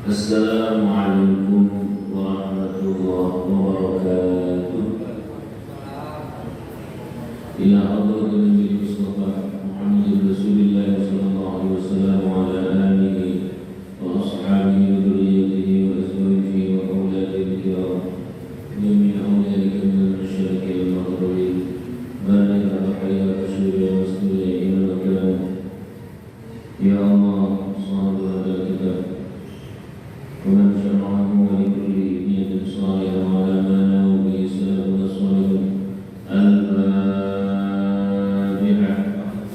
Assalamualaikum warahmatullahi wabarakatuh. Ila hadratin Nabi Mustafa Muhammad Rasulullah sallallahu alaihi wasallam wa ala alihi wa ashabihi wa dhurriyyatihi wa azwajihi wa auladihi al-kiram min awliyaika min al-masyariqi wal-maghribi barik al-hayya wa muslimin ila al-kiram. Ya Allah, sallallahu alaihi wasallam ومن شرعه ولكل نية صالحة وعلى ما نوى به السلف الصالح. الفاتحة.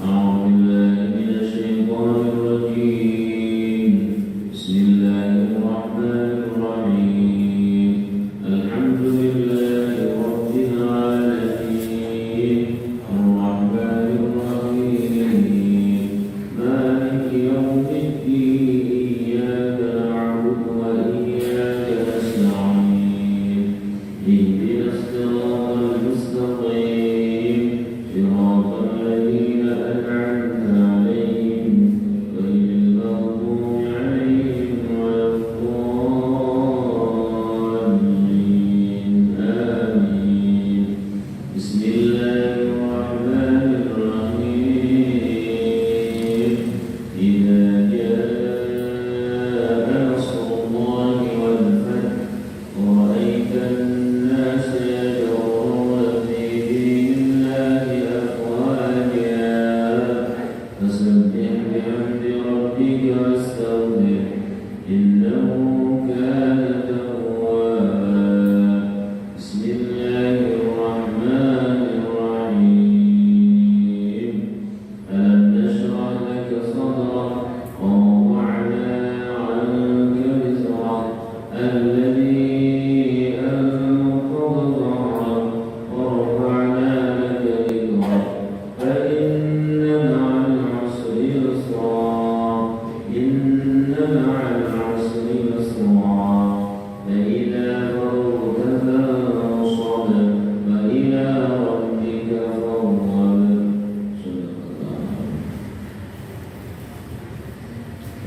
أعوذ بالله من الشيطان الرجيم. بسم الله الرحمن الرحيم. الحمد لله رب العالمين الرحمن الرحيم مالك يوم الدين.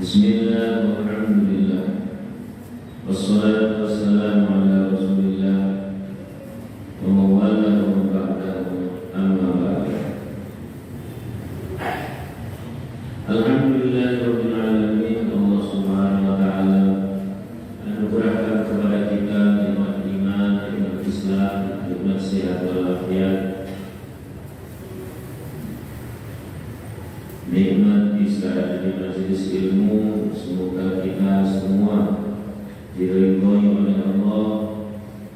Bismillah, alhamdulillah, wassalatu wassalamu ala rasulillah wa mawala wa ba'dahu, amma ba'da. Alhamdulillah rabbil alamin. Allah subhanahu wa ta'ala anugerahkan kepada kita nikmat iman, nikmat Islam, nikmat sehat walafiat, nikmat bisa ada di majelis ilmu. Semoga kita semua diridhoi oleh Allah,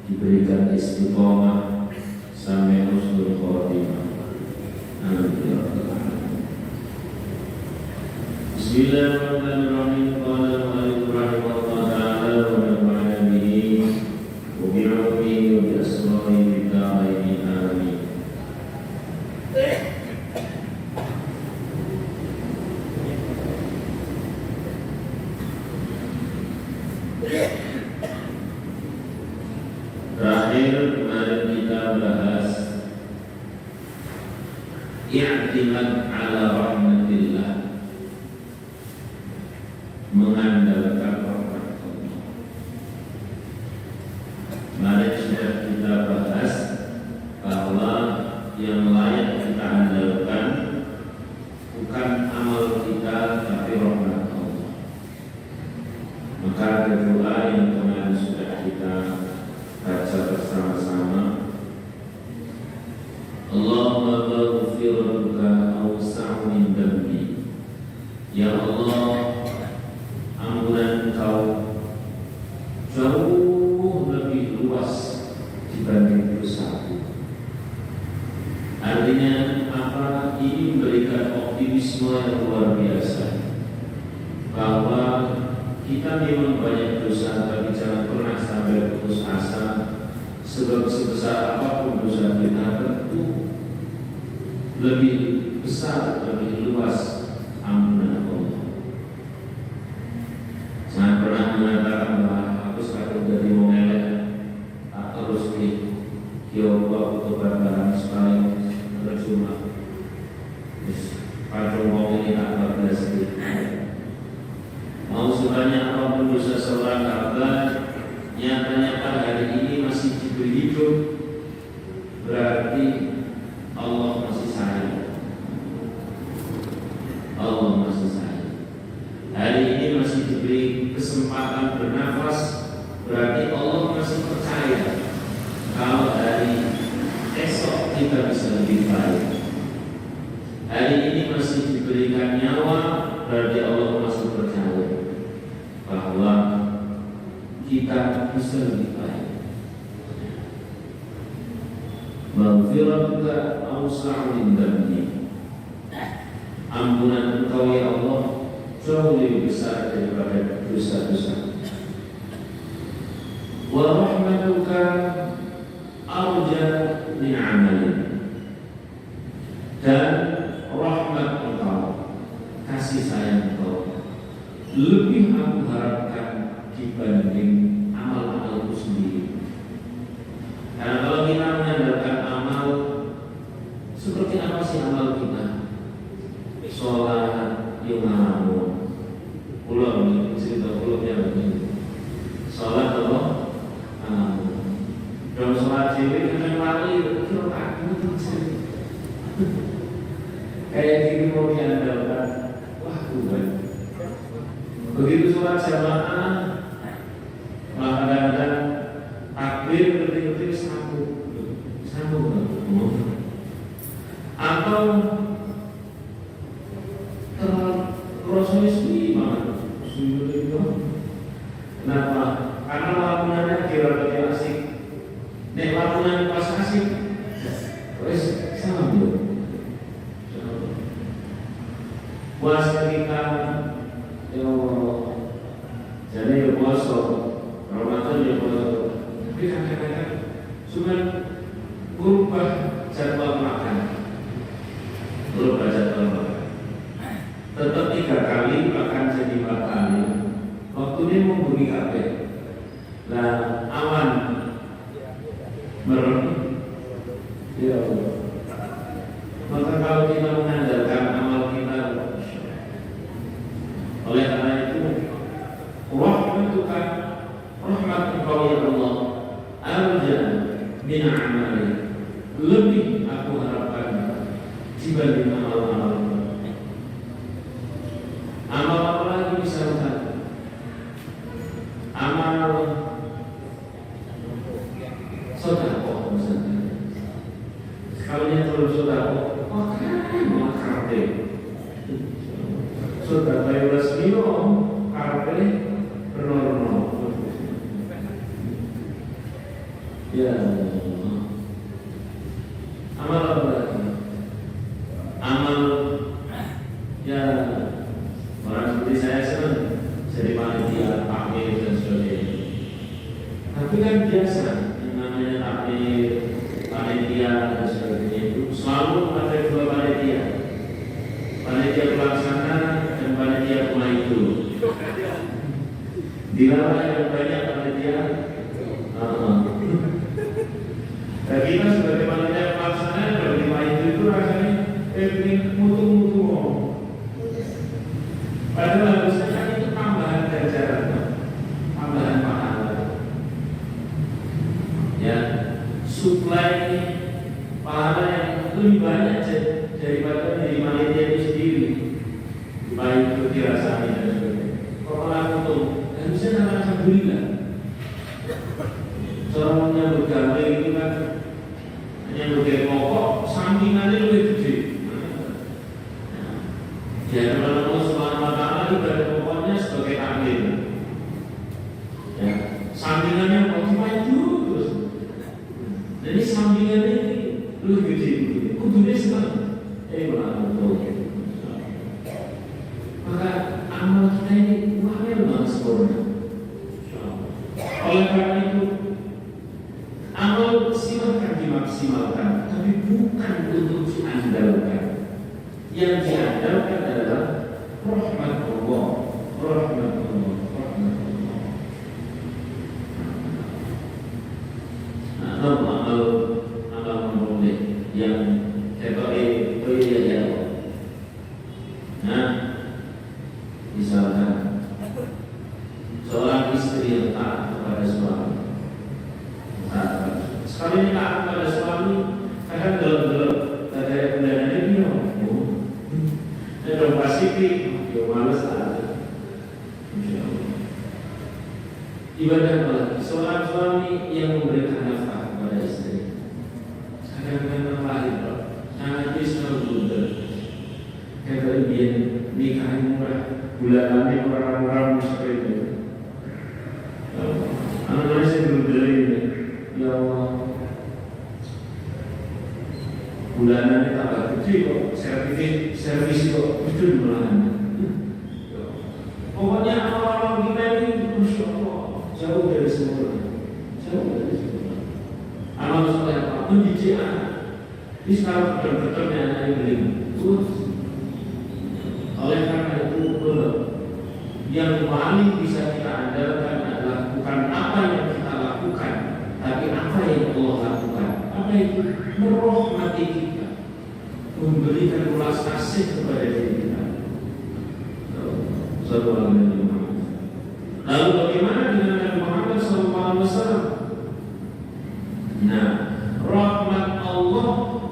diberikan istiqomah sampai husnul khotimah. Amin. Bismillahirrahmanirrahim. Qala al-mu'allif rahimahullah ta'ala wa nafa'ana bihi wa bi'ulumihi wa bi asra'ihi fid dharaini amin. Terakhir kemarin kita bahas i'timad ala rahmatillah, mengandalkan rahmat Allah. Kemarin sudah kita bahas bahwa yang layak kita andalkan bukan amal kita tapi rahmat Allah. Maka berdoa yang kemarin sudah kita baca bersama-sama, Allahumma maghfiratuka awsa'u min dambi. Ya Allah, ampunan Engkau jauh lebih luas dibanding dosaku. Artinya apa? Ini memberikan optimisme yang luar biasa bahwa kita memang banyak dosa, tapi jangan pernah sampai putus asa. Sebab sebesar apapun dosa kita tentu lebih besar, lebih luas ampunan Allah. Jangan pernah mengatakan bahwa aku sekarang dari mau elek, tak terus di Kyoto atau barang sekali tercuma. Pada ngomong ini tak berhasil. Mau sebanyak apapun dosa seorang hamba, nyata-nyata hari ini masih diberi hidup, berarti Allah masih sayang. Allah masih sayang. Hari ini masih diberi kesempatan bernafas, berarti Allah masih percaya kalau hari esok kita bisa lebih baik. Hari ini masih diberikan nyawa, berarti Allah masih percaya bahwa kita bisa lebih baik. Maghfiratuka awsa'u min dhanbi. Ampunan Engkau ya Allah jauh lebih besar daripada dosa-dosa. Wa rahmatuka arja min amalin. Dan rahmat Engkau, kasih sayang Engkau lebih aku harapkan dibanding amal-amalku sendiri. Karena kalau kita mengandalkan amal, seperti apa sih amal kita? Sholat yang ngalamun, pulau ini cerita pulaunya begini. Sholat Allah, dalam sholat cewek kita lari, kira aku kayak gini mau diandalkan, wah Tuhan. Begitu sholat jamaah, kadang-kadang takbir ketik-ketik sambung, atau terrosoismi banget. Kenapa? Karena lamunannya kira-kira asik. Nek lamunan pas asik, terus sambung. Puasa kita, jadi ya puasa, Ramadan ya puasa. Tapi kadang-kadang cuma berubah jadwal makan, tetap 3 kali makan jadi 4 kali. Waktunya mau bumi kafe. Nah, aman ya Allah. Maka kalau kita mengandalkan amal kita, oleh karena itu rahmatuka, rahmat Engkau ya Allah arja min amali, lebih aku harapkan dibanding amal-amal. Amal apa lagi misalkan? Amal sedekah misalnya. Sekalinya terus sedekah, mau karpe. Sedekah yang resmi karpe bernormal. Ya, amal apa lagi? Amal ya, orang seperti saya senang jadi panitia takmir dan sebagainya. Tapi kan biasa yang namanya takmir, panitia dan sebagainya itu selalu ada 2 panitia, panitia pelaksana dan panitia pengaitu. Di dalam yang banyak panitia. Dan kita sebagai panitia pelaksana dan pengaitu itu rasanya mutu-mutu. Padahal harusnya itu tambahan ganjaran, tambahan pahala. Ya, suplai pahala yang lebih banyak daripada dari panitia itu sendiri. Baik itu dirasani dan sebagainya. Kalau langsung, harusnya alhamdulillah. Seorang menyambut gawe itu kan menyambut gawe pokok, sampingannya lebih gede. Ya, kalau Allah Subhanahu wa Ta'ala itu dari pokoknya sebagai takdir. Ya, sampingannya kok cuma itu terus. Jadi rahmatullah. Amal menoleh yang ya. Nah, misalkan seorang istri yang taat kepada suami, sekali taat kepada suami, kadang gelap-gelap, ada bulanannya dia, ada Pasifik, dia malas taat. Ibadah apalagi seorang suami yang memberikan nafkah kepada istri. Kadang-kadang lahir, sangat bisa berbuat. Kata dia nikah murah, bulanannya orang-orang seperti itu. Anak-anak saya berdoa ini, ya Allah, bulanannya tambah gede kok, servis kok betul malahan. Pokoknya awal-awal kita ini, Masya Allah, jauh dari sempurna, jauh dari sempurna. Amal soleh apa? Mendidik anak. Ini sekarang betul-betulnya anak yang beriman. Oleh karena itu yang paling bisa kita andalkan adalah bukan apa yang kita lakukan, tapi apa yang Allah lakukan. Apa itu? Merahmati kita, memberikan ulas kasih kepada diri kita. Lalu bagaimana dengan Nabi Muhammad SAW? Nah, rahmat Allah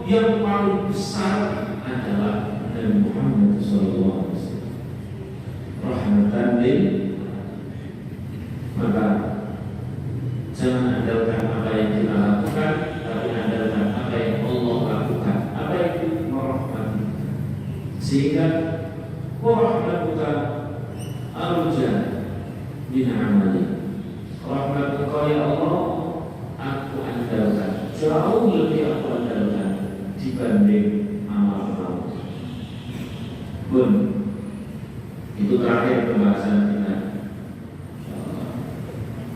yang paling besar adalah Nabi Muhammad SAW. Rahmatan lil, maka jangan andalkan apa yang kita lakukan, tapi andalkan apa yang Allah lakukan. Apa itu merahmati? Sehingga rahmatuka arja min amali. Rahmat Engkau ya Allah, aku andalkan, jauh lebih aku andalkan dibanding amal-amal. Pun itu terakhir pembahasan kita.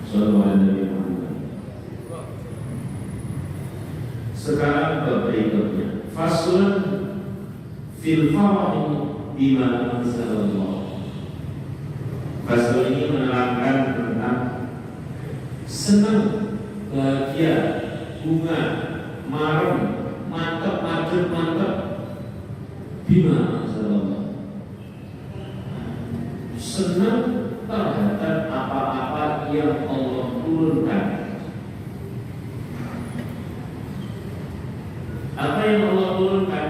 Sallallahu alaihi wasallam. Sekarang bab berikutnya, faslun fil farahi bima anzalallah. Fasal ini menerangkan tentang senang, bahagia, bunga, marem, mantap, mantap, bima anzalallah. Senang terhadap apa-apa yang Allah turunkan. Apa yang Allah turunkan?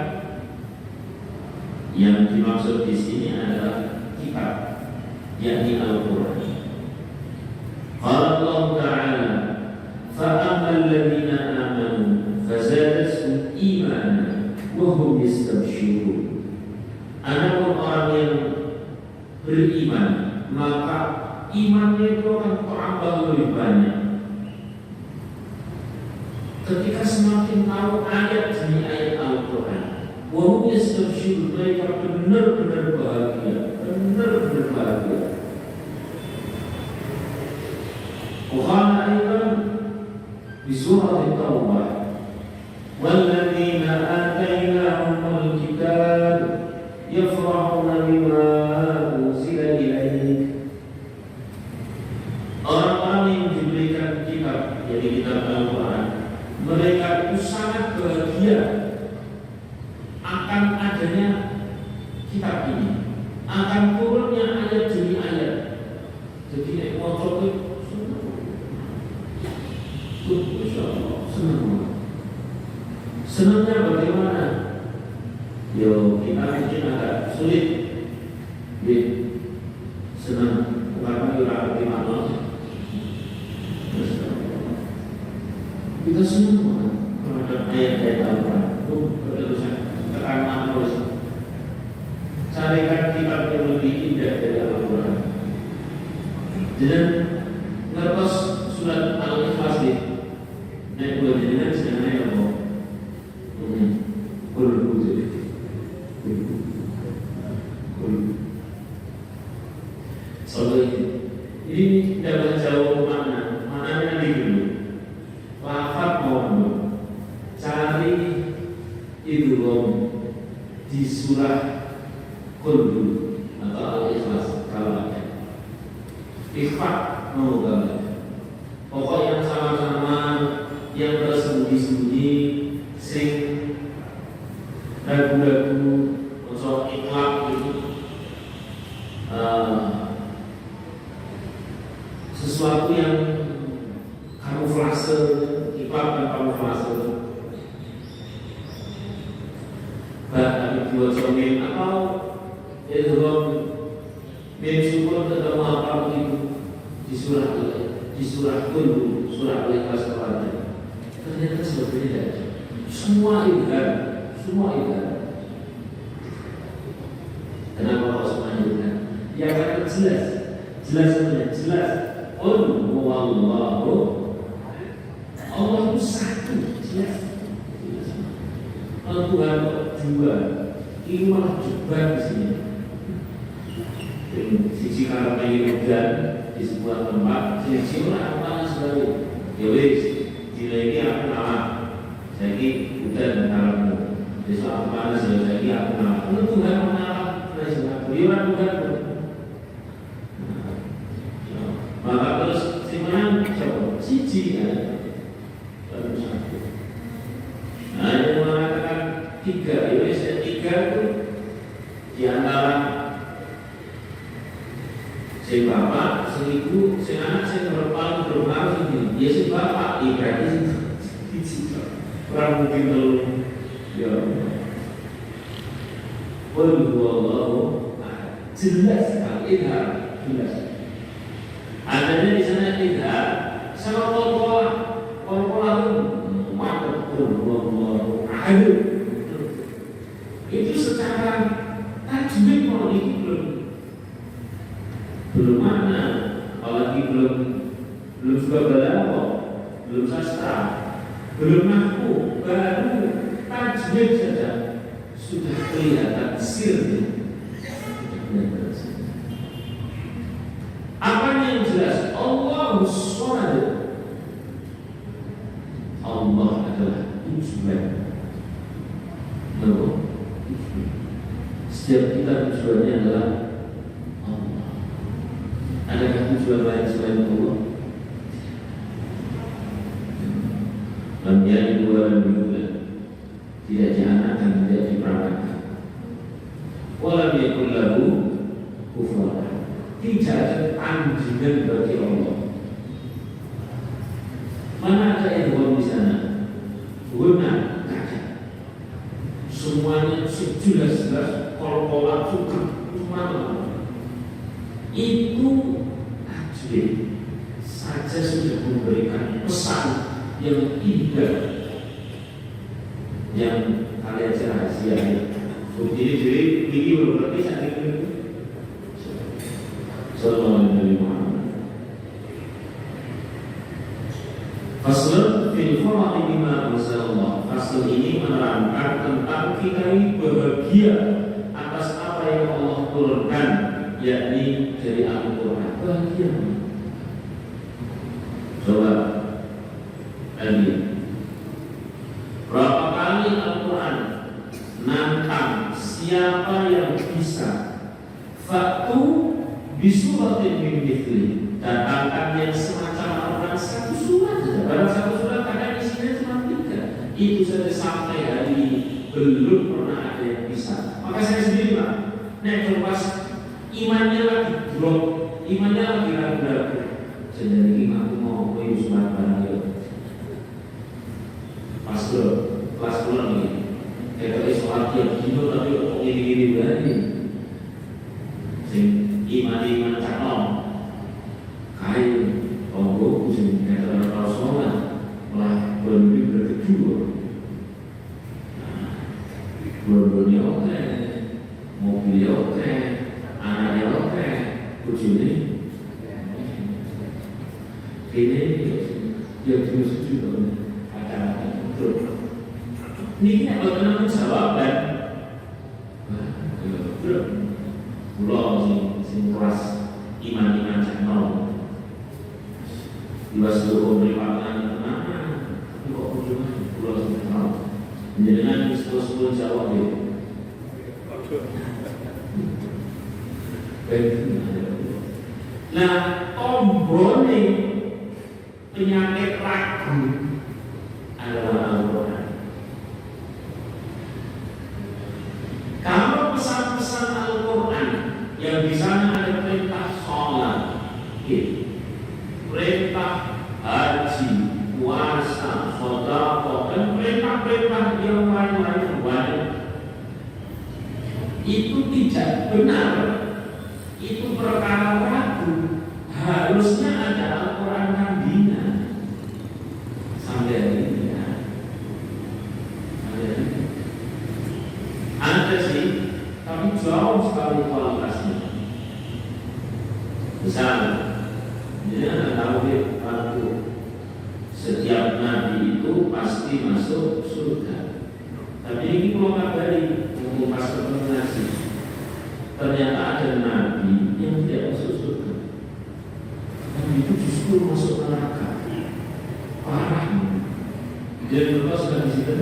Yang dimaksud di sini adalah kitab, yakni Al-Quran. Qala Allah Ta'ala, فَأَمَّا الَّذِينَ آمَنُوا فَزَادَتْهُمْ إِيمَانًا وَهُمْ يَسْتَبْشِرُونَ. Adapun orang yang beriman, maka imannya itu akan bertambah lebih banyak. Ketika semakin tahu ayat demi ayat Al-Quran, wahum yastabshirun, mereka benar-benar bahagia, benar-benar bahagia. Qala ayat di surah At-Taubah, walladzina atainahumul kitab yafrahuna bima unzila ilaik. Orang-orang yang diberikan kitab, jadi kitab Al-Quran, mereka itu sangat bahagia akan adanya kitab ini, akan turunnya ayat demi ayat. Jadi motor itu senang. Senangnya bagaimana? Yo, kita mungkin agak sulit. Senang, karena kita bagaimana? Kita senang terhadap ayat-ayat Al-Quran. Keterusan, tekanan terus. Carikan kitab yang lebih indah dari Al-Quran. Dan ngertos surat Al-Ikhlas ini. Naik buat jenengan sedang naik apa? Kul. Soalnya ini dapat jauh mana? Mananya nanti dulu. Lafaz mohon cari itu di surah Kul atau Al-Ikhlas kalau ada. ikhfa mengugal. Pokok yang sama-sama yang tersembunyi-sembunyi sing ragu-ragu untuk ikhlak itu sesuatu yang kamuflase, ikhlak dan kamuflase. Bahkan diwajib atau idgham min syukur tetap apa begitu di surah Qul, surah Al-Ikhlas kemarin. Ternyata sebenarnya semua idgham. Kenapa Allah semuanya? Ya karena jelas sebenarnya jelas. Qul huwallahu, Allah itu satu, jelas. Kalau Tuhan dua, ini malah jebak di sini. Sisi karena ini hujan di sebuah tempat, sisi orang apa sebagai ya wis, nilai ini aku nama, saya ini hujan kalammu. Besok aku panas ya, saya ini aku nama. Kalau Tuhan mengalah, beliau bukan. Maka terus siapa coba siji ya, baru satu. Nah yang mengatakan tiga, ya wis tiga itu di antara si bapak, si ibu, si anak, si paling berpengaruh ini. Ya si bapak, berarti kurang mungkin belum. Ya, Qul huwallahu ahad. Jelas al-idhar, jelas. Adanya di sana idhar sama pola itu mantap. Qul huwallahu ahad. Itu secara tajwid kalau ini belum mana, apalagi belum juga balaghah, belum sastra, belum nahwu, baru tajwid saja sudah kelihatan sirnya. Apanya yang jelas? Allahus Shomad. Allah adalah tujuan. Setiap kita tujuannya adalah Allah. Adakah tujuan lain selain Allah? Menjadi dua dan dua, tidak dianakkan, tidak diperankan. Walam yakul lahu kufuwan. Tidak ada tandingan bagi Allah. Mana ada idgham di sana? Guna kaca. Semuanya jelas-jelas kol-kolan suka semua. Itu tajwid saja sudah memberikan pesan yang indah yang kalian rahasia. Jadi berarti saat itu Sallallahu alaihi wasallam. Fasl fil farah bima anzalallah. Fasl ini menerangkan tentang kita ini bahagia atas apa yang Allah turunkan, yakni dari Al-Quran. Bahagia. Coba lagi. Berapa kali Al-Quran nantang siapa yang bisa faktu bisuratin min mithli, datangkan yang semacam Al-Quran satu surat saja. Barang satu surat kadang isinya cuma 3. Itu saja sampai hari ini belum pernah ada yang bisa. Maka saya sendiri Pak, pas imannya lagi drop, imannya lagi ragu-ragu. Saya jadi aku mau beli surat barang itu. Pas kelas pulang ini, kayak sholat yang tidur tapi kok gini-gini berani. Iman canom kain tonggo kucing kata orang sholat malah berlebih berkedua. Berlebihnya oke, mobilnya oke, anaknya oke, kucingnya ini dia terus juga ada terus. Ini kalau kena menjawab kan, pulau sing kelas iman channel di seluruh peribatan mana kok pulau sing channel menjadikan sepuluh jawab itu Nah, tombone penyakit ragu adalah Al-Quran. Kalau pesan-pesan Al-Quran yang di sana ada perintah sholat, perintah haji, puasa, sedekah, dan perintah-perintah yang lain-lain banyak, itu tidak benar. Itu perkara ragu. Harusnya ada Al-Quran tandingan. Sampai hari ini ya. Ada sih, tapi jauh sekali kualitasnya. Misalnya, jadi Anda tahu waktu setiap nabi itu pasti masuk surga. Tapi ini kalau kabari untuk masuk ke ternyata ada nabi yang tidak masuk surga. Nabi itu justru masuk neraka. Parah. Jadi berapa sudah di situ?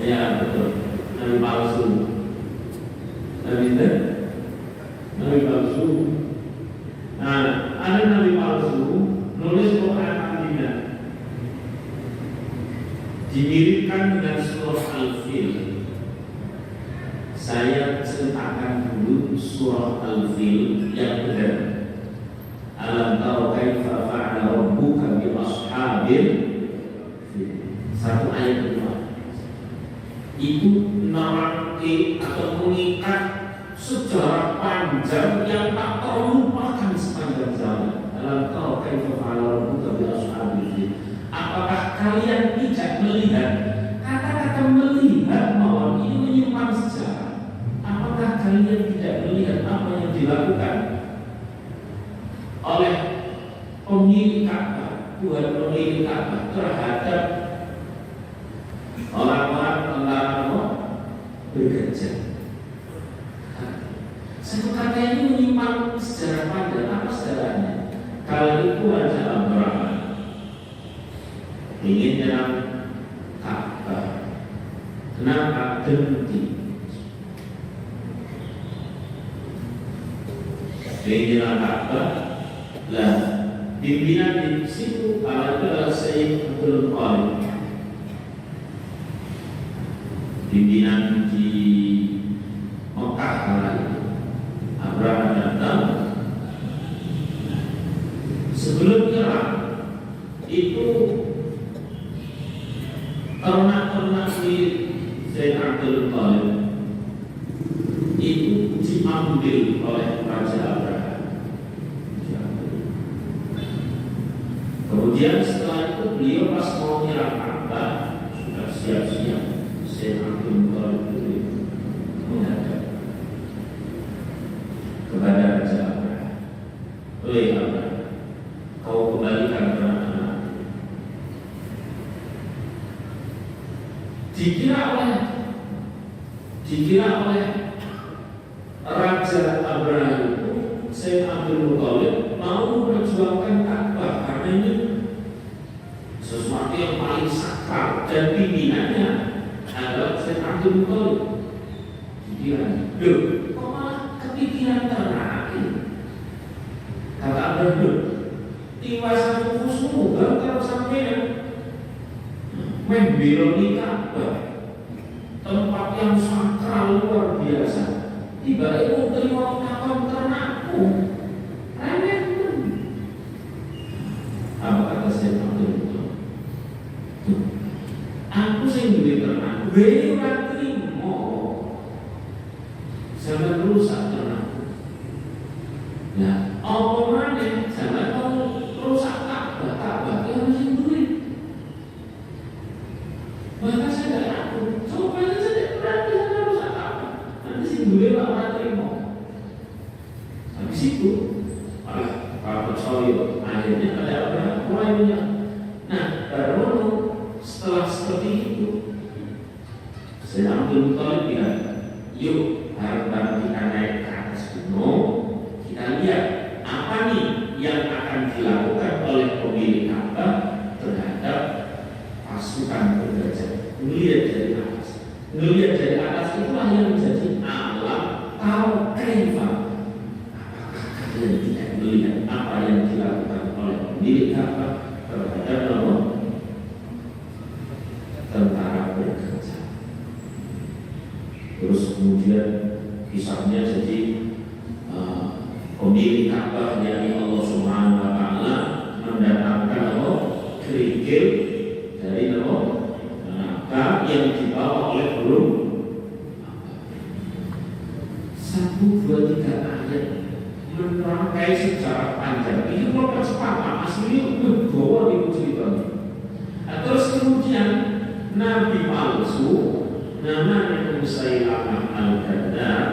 Ya betul. Nabi palsu. Nabi palsu. Nah, ada nabi palsu nulis Quran tandingan, dimiripkan dengan surah Al-Fil. Saya ceritakan dulu surah Al-Fil yang benar. Alam tara kaifa fa'ala rabbuka bi ashabil fil. Satu ayat kedua. Itu narasi atau mengikat sejarah panjang yang tak terlupakan sepanjang zaman. Alam tara kaifa fa'ala rabbuka bi ashabil fil. Apakah kalian tidak melihat? Kata-kata melihat bahwa ini menyimpan sejarah. Apakah kalian tidak melihat apa yang dilakukan oleh pemilik Ka'bah, Tuhan pemilik Ka'bah terhadap orang-orang tentara bergajah? Satu kata ini menyimpan sejarah panjang. Apa sejarahnya? Kala itu ada Abraham ingin menyerang Ka'bah. Kenapa? Berhenti. Ingin Ka'bah. Lah, pimpinan di situ adalah Sayyid Abdul Qadir. Pimpinan di Mekah kala itu. Abraham datang. Sebelum nyerang itu ternak-ternak di Sayyid Abdul Qadir itu diambil oleh Raja Abraham. Kemudian setelah itu beliau pas mau menyerang Ka'bah sudah siap-siap. Sayyid Abdul Qadir itu menghadap kepada Raja Abraham. Oleh Abraham, kau kembalikan anak-anak. Dikira oleh Raja Abraham itu Sayyid Abdul Qadir mau memperjuangkan Ka'bah karena ini sesuatu yang paling sakral dan pimpinannya adalah Sayyid Abdul Qadir. Dikira, loh, kok malah kepikiran ternak ini? Kata Abraham, tiwasan kukusmu bakal sampai membeloni Ka'bah, tempat yang sakral luar biasa. Tiba-tiba terima takon ternakku. Remeh pun. Apa kata Sayyid Abdul Qadir? Aku sing duwe ternak, kowe ora trimo. Jangan rusak ternakku. Nah, apa maneh jangan mau rusak Ka'bah yang sing duwe. Maka saya tidak takut. Coba saja berarti saya rusak Ka'bah. Nanti sing duwe ora trimo. Habis itu para percaya akhirnya ada apa? Mulai menyerang. Nah, baru setelah seperti itu, Sayyid Abdul Qadir bilang, yuk harus kita naik ke atas gunung, kita lihat apa nih yang akan dilakukan oleh pemilik Ka'bah terhadap pasukan bergajah. Melihat dari atas. Melihat dari atas itulah yang menjadi alam tahu kaifa. Apakah kalian melihat apa yang dilakukan oleh pemilik Ka'bah terhadap tentara bekerja. Terus kemudian kisahnya jadi pemilik Ka'bah yakni Allah Subhanahu wa taala mendatangkan kerikil dari naga yang dibawa oleh burung. 1, 2, 3 ayat merangkai secara panjang. Ini kalau percepatan aslinya bawa di ceritanya. Terus kemudian Nabi palsu namanya Musailamah al-Kadzdzab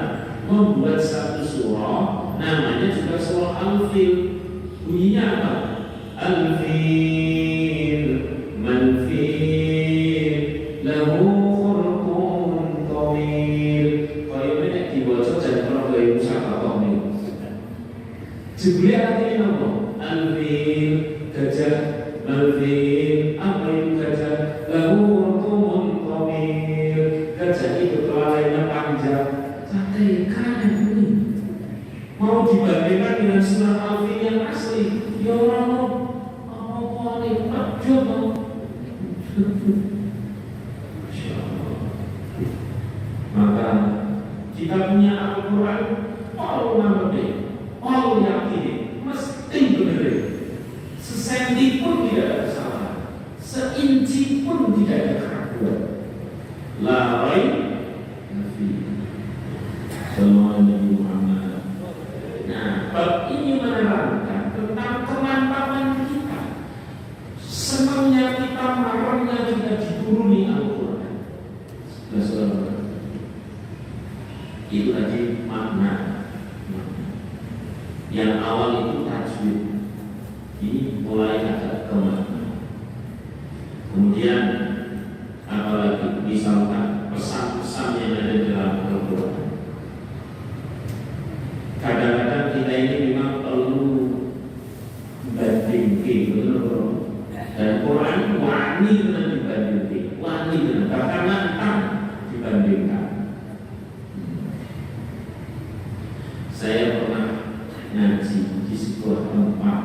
membuat satu surah namanya juga surah Al-Fil. Bunyinya apa? Al-Fil man-fil lahu khulqun tawil. Kalau ini dibaca jadi orang dari Musa atau ini judulnya artinya apa? Al-Fil, gajah. Al-Fil, apa itu gajah? Lahu khulqun tawil. Gajah itu kelalaiannya panjang. Kan ini mau dibandingkan dengan surat Al-Fil yang asli. Ya Allah, apa ini pejuang. Maka kita punya Al-Quran, all ngerti, all yakin, mesti benar. Sesenti pun tidak ada salah, seinci pun tidak ada keraguan. La raib fi. Sallallahu Nabi Muhammad. Nah, bab ini menerangkan tentang kemantapan kita, senangnya kita, marahnya kita dituruni Al-Quran. Itu tadi makna. Yang awal itu tajwid, ini mulai agak ke makna. Kemudian apalagi misalkan pesan-pesan yang ada dalam Al-Quran. Kadang-kadang kita ini memang perlu bandingkan, betul. Dan Quran wani dengan dibandingkan, wani dengan bahkan nantang dibandingkan. Saya pernah ngaji di sebuah tempat,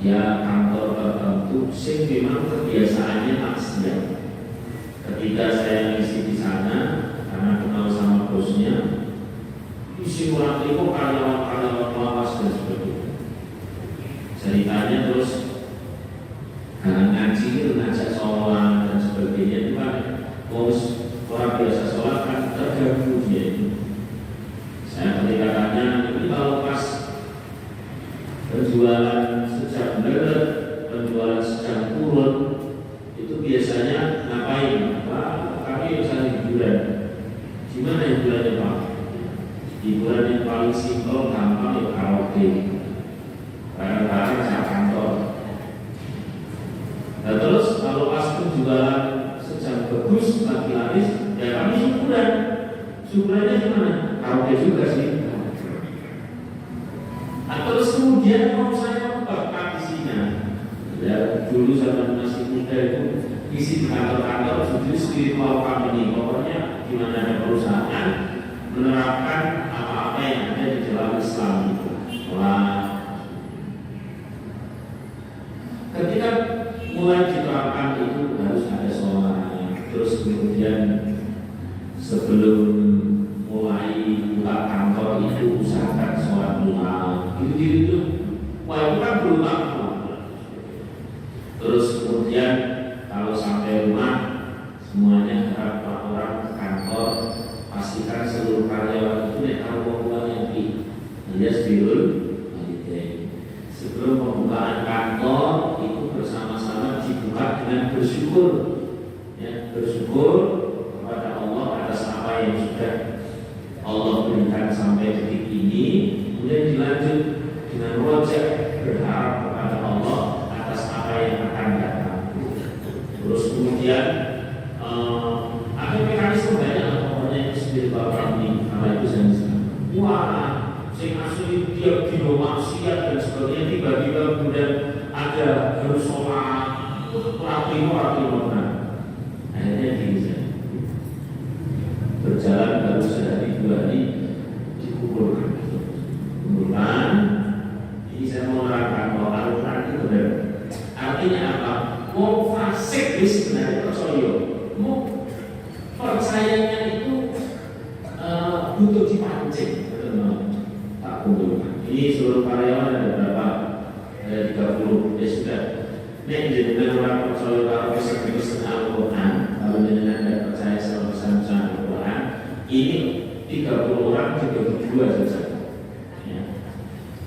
ya kantor tertentu, sing memang kebiasaannya maksiat. Ketika saya ngisi di sana, karena kenal sama bosnya, isi orang itu karyawan-karyawan lawas dan sebagainya. Ceritanya terus ngaji itu ngajak sholat dan sebagainya itu kan bos orang biasa sholat kan terganggu dia itu. Saya ketika tanya, ini kalau pas penjualan sedang berat, penjualan sedang turun, itu biasanya ngapain? Pak, kami misalnya hiburan. Gimana hiburannya Pak? Hiburan yang paling simpel, gampang ya karaoke. Barang-barang saya kantor. Nah terus kalau pas penjualan sedang bagus, lagi laris, ya kami syukuran. Syukurannya gimana? Karaoke juga sih. Nah terus kemudian mau saya ubah kondisinya. Ya dulu zaman masih muda itu isi di kantor-kantor justru spiritual company. Pokoknya di mana ada perusahaan menerapkan apa-apa yang ada di dalam Islam itu. Wah, ketika mulai diterapkan itu harus ada sholat. Terus kemudian sebelum mulai buka kantor itu usahakan sholat duha. Gitu-gitu. Wah itu kan belum lama. Terus kemudian kalau sampai rumah semuanya harap orang ke kantor, pastikan seluruh karyawan itu nek tahu uangnya pi alias birul walidain. Sebelum pembukaan kantor itu bersama-sama dibuka dengan bersyukur, ya, bersyukur kepada Allah atas apa yang sudah Allah berikan sampai detik ini. Kemudian dilanjut dengan rojak berharap kepada Allah atas apa yang akan datang. Terus kemudian ada mekanisme banyak. Spiritual company, karena itu saya misalkan, wah, sing asli dia gino maksiat dan sebagainya, tiba-tiba kemudian ada harus sholat, rapi, akhirnya gini saja. Berjalan baru sehari 2 hari dikumpulkan. Quran. Ini saya mau menerangkan bahwa Al-Quran itu benar. Artinya apa? Mau fasik sebenarnya percaya. Mau percayanya itu butuh dipancing. Tak butuh. Ini seluruh karyawan ada berapa? Ada 30. Ya sudah. Nek jenengan orang percaya kalau pesan Al-Quran, kalau jenengan tidak percaya sama pesan Al-Quran, ini 30 orang dibagi dua saja. Ya.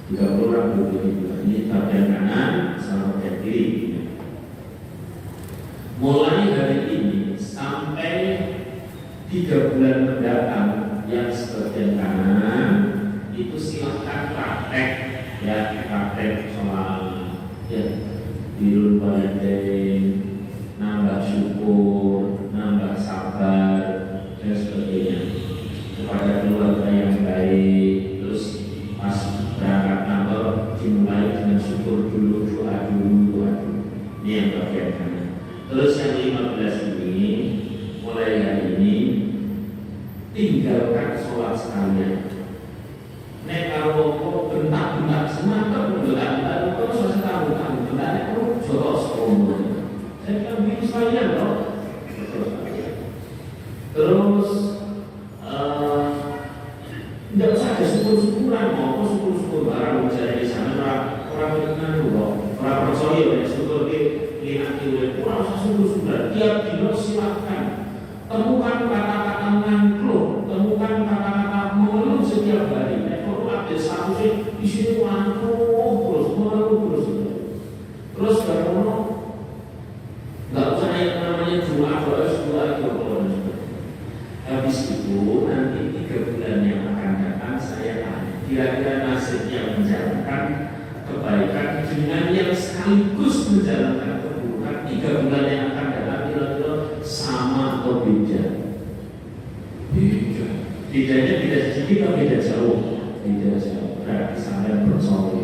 30 orang dibagi dua. Ini bagian kanan sama bagian kiri. Mulai hari ini sampai 3 bulan mendatang, yang sebagian kanan itu silahkan praktek, ya praktek soal ya birrul walidain, nambah syukur, nambah sabar dan sebagainya kepada keluarga yang baik. Terus pas berangkat kantor dimulai dengan syukur dulu, doa dulu. Ini yang bagian kanan. Terus yang 15 ini mulai hari ini tinggalkan sholat sekalian. Nek kalau kau bentak-bentak semangat bentak-bentak kau susah tahu bentaknya kau jodoh sekolah. Saya bilang begitu sekalian loh. Terus tidak usah ada syukur-syukuran, mau syukur-syukur barang misalnya di sana orang dengan dulu orang percaya ya syukur di akhirnya kurang usah syukur-syukuran. Tiap dino silakan temukan kata-kata ngangklung, temukan kata-kata mengeluh setiap hari. Ada statusnya di sini mengeluh terus. Terus kalau nggak usah yang namanya doa. Habis itu nanti 3 bulan yang akan datang saya tanya kira-kira nasibnya menjalankan kebaikan dengan yang sekaligus menjalankan keburukan 3 bulan yang akan datang kira-kira sama atau beda? Bedanya beda sedikit atau beda jauh? Beda jauh. Berarti sampai percaya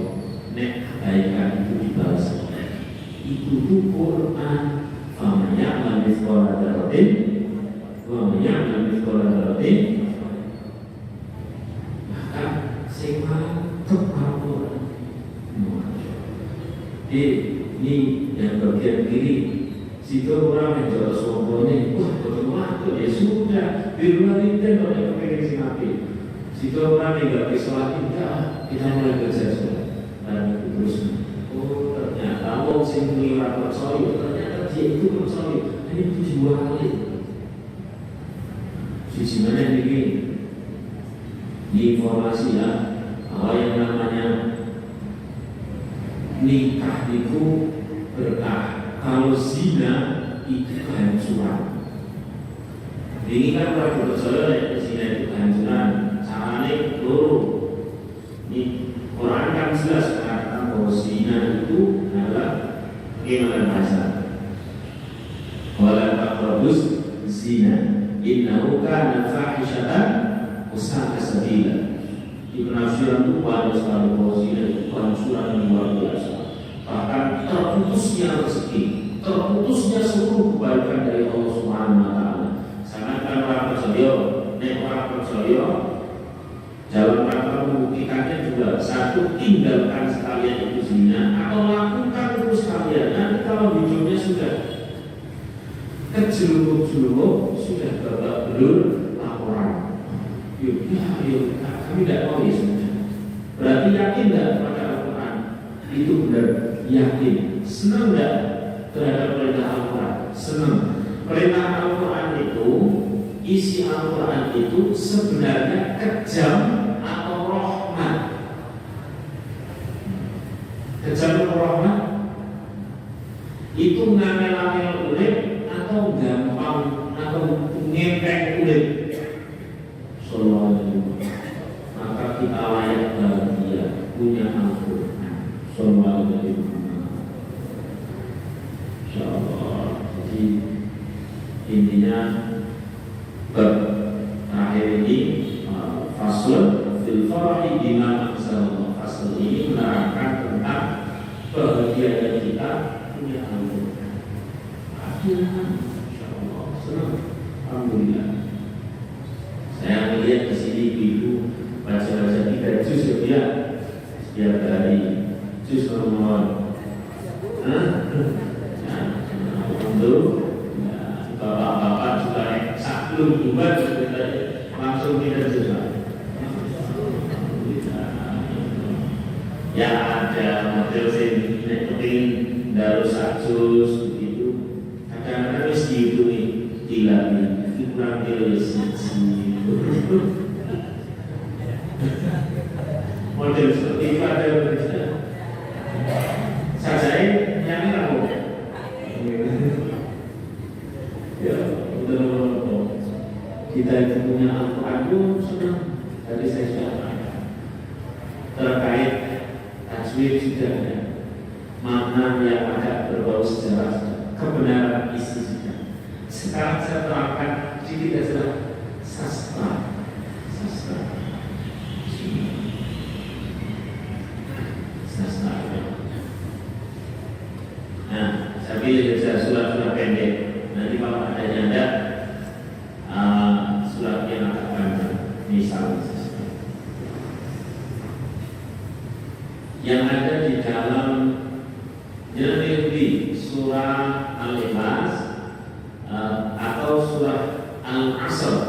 nek kebaikan itu dibalas itu tuh Quran. Famanya manis sekolah darotin, famanya manis sekolah darotin. Maka sing mantep Al-Quran. Ini yang bagian kiri. Situ orang yang jual sombongnya, wah betul ya sudah. Birwalidain oleh kepengen si nabi. Situ orang yang nggak sholat kita mulai kerja sholat dan itu terus. Oh ternyata wong sing ngira percaya, ternyata dia itu percaya. Ini tujuan kali. Sisi mana ini? Informasi ya, bahwa yang namanya nikah itu berkah. Kalau zina itu kehancuran. Ini kan orang percaya zina itu kehancuran. Caranya loro. Ini Quran kan jelas mengatakan bahwa zina itu adalah gimana bahasa? Wala taqrabuz zina innahu kana fahishatan wa sa'a sabila. Di penafsiran itu banyak sekali bahwa zina itu kehancuran yang luar biasa. Bahkan terputusnya rezeki, terputusnya seluruh kebaikan dari Allah Subhanahu wa taala. Sangatkan orang percaya, orang percaya dalam rangka membuktikannya juga satu tinggalkan sekalian itu zina atau lakukan terus sekalian. Nanti kalau hidupnya sudah kejeluruk-jeluruk, sudah babak belur laporan. Yuk, kami tidak mau ya sudah. Berarti yakin tidak pada Al-Quran? Itu benar, yakin. Senang tidak terhadap perintah Al-Quran? Senang. Perintah Al-Quran itu, isi Al-Quran itu sebenarnya kejam atau rahmat. Kejam atau rahmat itu ngamel-ngamel urip atau gampang atau ngempek urip. Sallallahu. Maka kita layak bahagia punya Al-Quran. Sallallahu. Insyaallah. Jadi intinya terakhir ini fasl fil farahi bima anzalallah. Fasl ini menerangkan tentang kebahagiaan kita punya Al-Quran. Insyaallah senang. Alhamdulillah. Saya melihat di sini ibu baca-baca 3 juz ya. setiap hari juz Ramadan. Untuk bapak-bapak juga sebelum bulan langsung kita juga. Ya ada model sing penting darus juz begitu. Kadang-kadang harus dihitungi dilatih kurang kilo model seperti itu ada saya yang tahu ya betul kita itu punya Al-Quran itu senang dari saya terkait tajwid sudah ada makna yang ada berbau sejarah kebenaran isi sudah. Sekarang saya terangkan sedikit adalah sastra. Nah, saya pilih surat-surat pendek. Nanti kalau ada nyanda surat yang agak panjang, misalnya yang ada di dalam di surah Al-Ikhlas atau surah Al-Asr.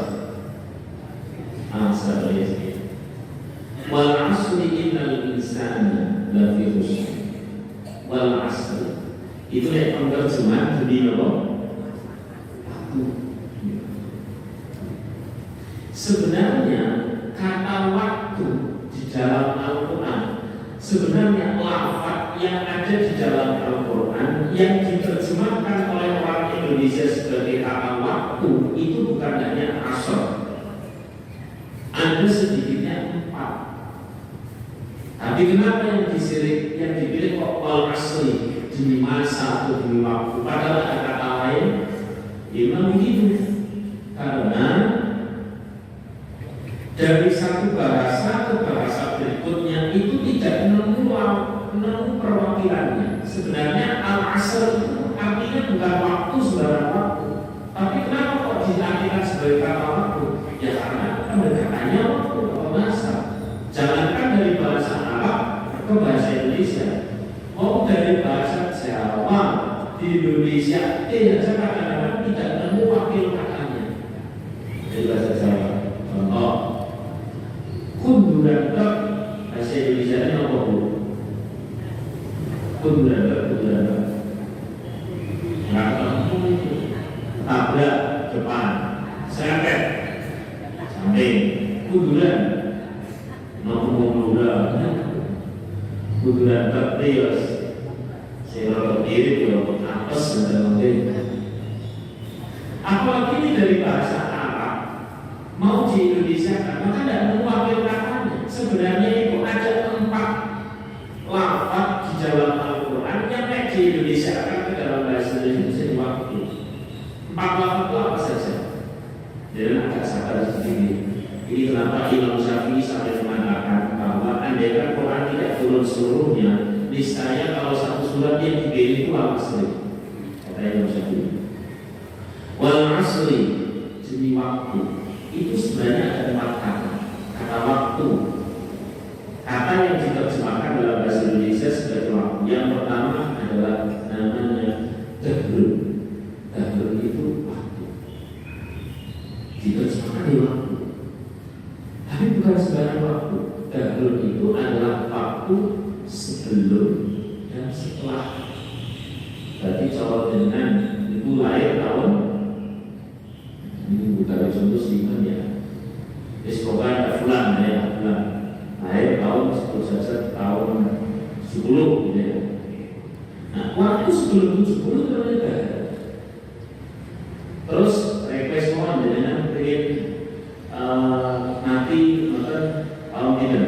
Wal 'asri innal insana lafi khusr. Wal 'asri itu yang penterjemahan demi apa? Sebenarnya kata waktu di dalam Al-Quran, sebenarnya lafaz yang ada di dalam Al-Quran yang diterjemahkan oleh orang Indonesia sebagai kata waktu itu bukan hanya asar, ada sedikitnya 4. Tapi kenapa yang dipilih kok wal asri demi masa atau demi waktu? Padahal ada kata lain, memang begitu. Karena dari satu bahasa ke bahasa berikutnya itu tidak nemu perwakilannya. Sebenarnya al-asr itu artinya bukan waktu sembarang waktu. Tapi kenapa kok diartikan sebagai kata waktu? Ya karena pendekatannya waktu atau masa. Jangankan dari bahasa Arab ke bahasa Indonesia, mau dari bahasa Jawa di Indonesia, saja kadang-kadang tidak nemu wakil katanya. Dari bahasa Jawa, contoh kunduran truk, bahasa Indonesia ini apa bu? Kunduran truk, tabrak depan, serempet, samping, kunduran, kunduran truk rios, serok kiri, serok atas, dan apalagi ini dari bahasa Arab, mau di Indonesia kan, maka tidak mewakil katanya. Sebenarnya itu ada 4 lafaz di dalam Al-Quran yang di Indonesia akan ke dalam bahasa Indonesia diwakili. 4 lafaz itu apa saja? Jadi agak sabar sedikit. Ini kenapa Imam Syafi'i sampai mengatakan bahwa andaikan Quran tidak turun seluruhnya, niscaya kalau satu surat yang dipilih itu al-asri. Kata Imam Syafi'i. Wal asri demi waktu. Itu sebenarnya ada 4 kata. Kata waktu, kata yang diterjemahkan dalam bahasa Indonesia sebagai waktu. Yang pertama adalah namanya dahrun. Dahrun itu waktu, diterjemahkan di waktu. Tapi bukan sembarang waktu. Dahrun itu adalah waktu sebelum dan setelah. Berarti kalau dengan itu lahir tahun, ini bukan contoh singkat ya. Semoga ada bulan ya, bulan lahir tahun sebelum saja tahun 10 gitu ya. Nah, waktu sebelum 70 itu ada. Terus request mohon dengan pengen nanti makan tahun ini.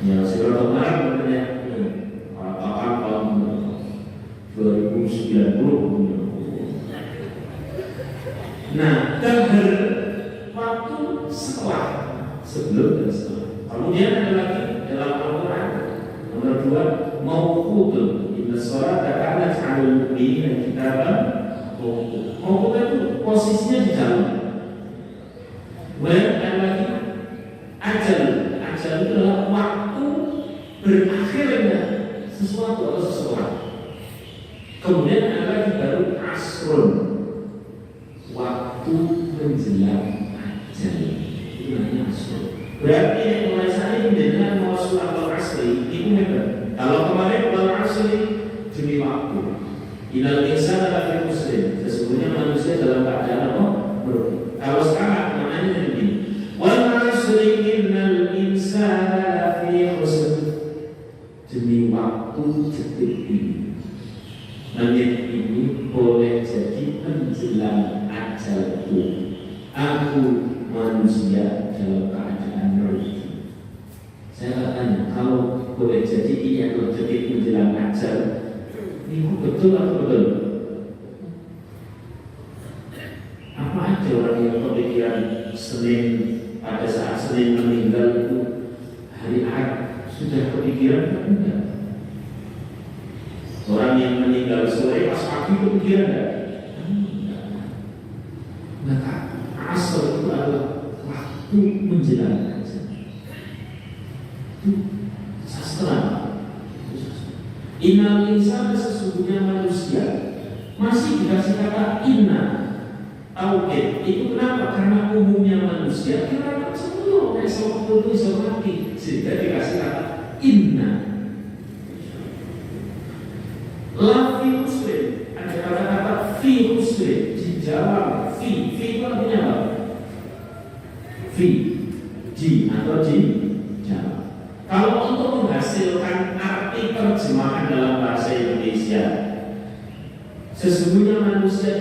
Ya segera kemarin katanya kapan tahun 2090. Nah, dahr waktu setelah, sebelum dan setelah. Kemudian ada lagi dalam Al-Quran nomor 2 mauqutun inna sholata kanat 'alal mu'minina kitaban mauquta. Mauquta itu posisinya di dalam. Kemudian ada lagi ajal. Ajal itu adalah waktu berakhirnya sesuatu atau seseorang. Kemudian ada lagi baru asrun, waktu menjelang ajal. Itu namanya asrun. Berarti mulai saat ini dengan mau surat al-asri itu hebat. Kalau kemarin al-asri demi waktu. Innal insana lafi khusr. Sesungguhnya manusia dalam keadaan apa? Merugi. Kalau sekarang namanya begini. Wal 'asri innal insana lafi khusr. Demi waktu detik ini. Menit ini boleh jadi menjelang ajalku. Aku manusia dalam keadaan merugi. Saya tanya, kalau boleh jadi ini adalah detik menjelang ajal, ini betul atau betul? Apa aja orang yang kepikiran Senin pada saat Senin meninggal itu hari Ahad sudah kepikiran enggak? Orang yang meninggal sore pas pagi kepikiran enggak? Maka asal itu adalah waktu menjelang ajal. Itu sastra. Innal insana, sesungguhnya manusia, masih dikasih kata inna. Tauhid itu kenapa? Karena umumnya manusia kira-kira semua kayak sama itu sama mati, sehingga dikasih kata inna. La fi husrin, ada kata-kata fi husrin di dalam fi itu artinya apa? Fi di atau di dalam. Kalau untuk menghasilkan arti terjemahan dalam bahasa Indonesia, sesungguhnya manusia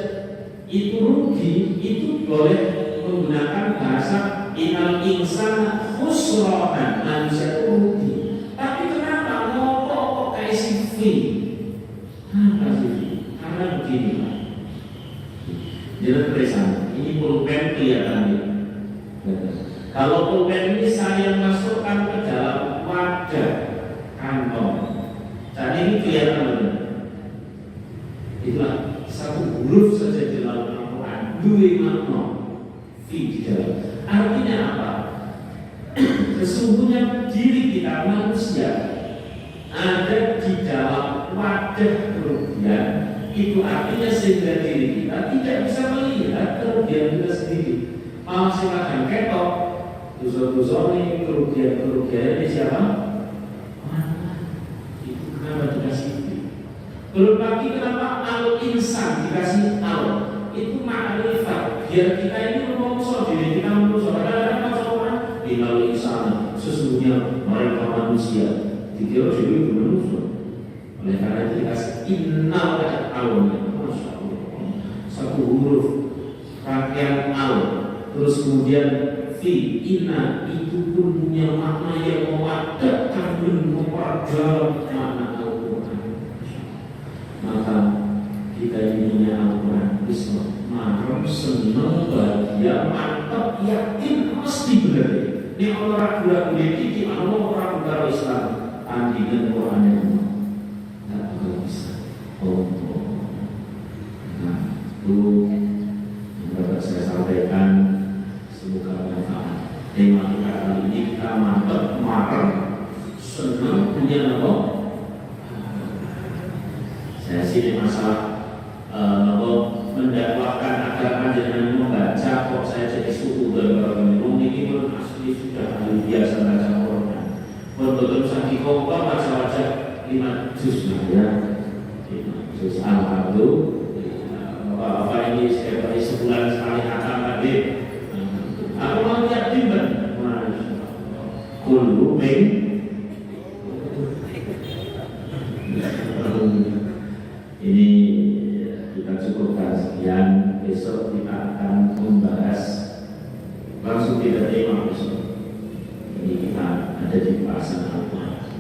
itu rugi, itu boleh menggunakan bahasa innal insana khusran, manusia itu rugi. Tapi kenapa ngomong kayak si fi? Karena begini Pak, jelas tulisan ini pulpen kelihatan. Kalau pulpen ini saya masukkan ke dalam wadah kantong, saat ini kelihatan benar. Itulah satu huruf saja di dalam Al-Quran, dua makna fi di dalam. Artinya apa? Sesungguhnya diri kita manusia ada di dalam wadah kerugian. Itu artinya sehingga diri kita tidak bisa melihat kerugian kita sendiri. Malah silakan ketok dosa-dosa ini, kerugian ini siapa? Itu kenapa dikasih itu? Belum lagi kenapa al-insan dikasih al? Itu ma'rifat. Biar kita ini mengusul diri kita mengusul. Kadang-kadang orang innal insana, sesungguhnya mereka manusia. Dikira diri itu mengusul. Oleh karena itu dikasih innal al-nya. Masya Allah. Satu huruf rangkaian al. Terus kemudian fi, inna itu pun punya makna yang mewadatkan dan memperdalam makna Al-Quran. Maka kita ini punya Al-Quran Islam, marah, senang, bahagia, mantap, yakin, mesti benar. Ini orang ragu-ragu ini, orang ragu Islam, tandingan Quran yang tidak bakal bisa. Nah, itu yang dapat saya sampaikan. Semoga bermanfaat. Tema kita kali ini kita mantap, marah, senang, punya apa? Saya sini masalah mendakwahkan agar panjenengan membaca, kok saya jadi suku dari orang ini pun asli sudah ahli biasa baca Quran. Betul sakit kompor baca 5 juz ya, 5 juz alhamdulillah. Apa ini setiap sebulan sekali akan hadir. Aku mau lihat timbang, kullu min. Ini kita cukupkan sekian. Besok kita akan membahas langsung tidak tema besok. Ini kita ada di bahasan Al-Quran.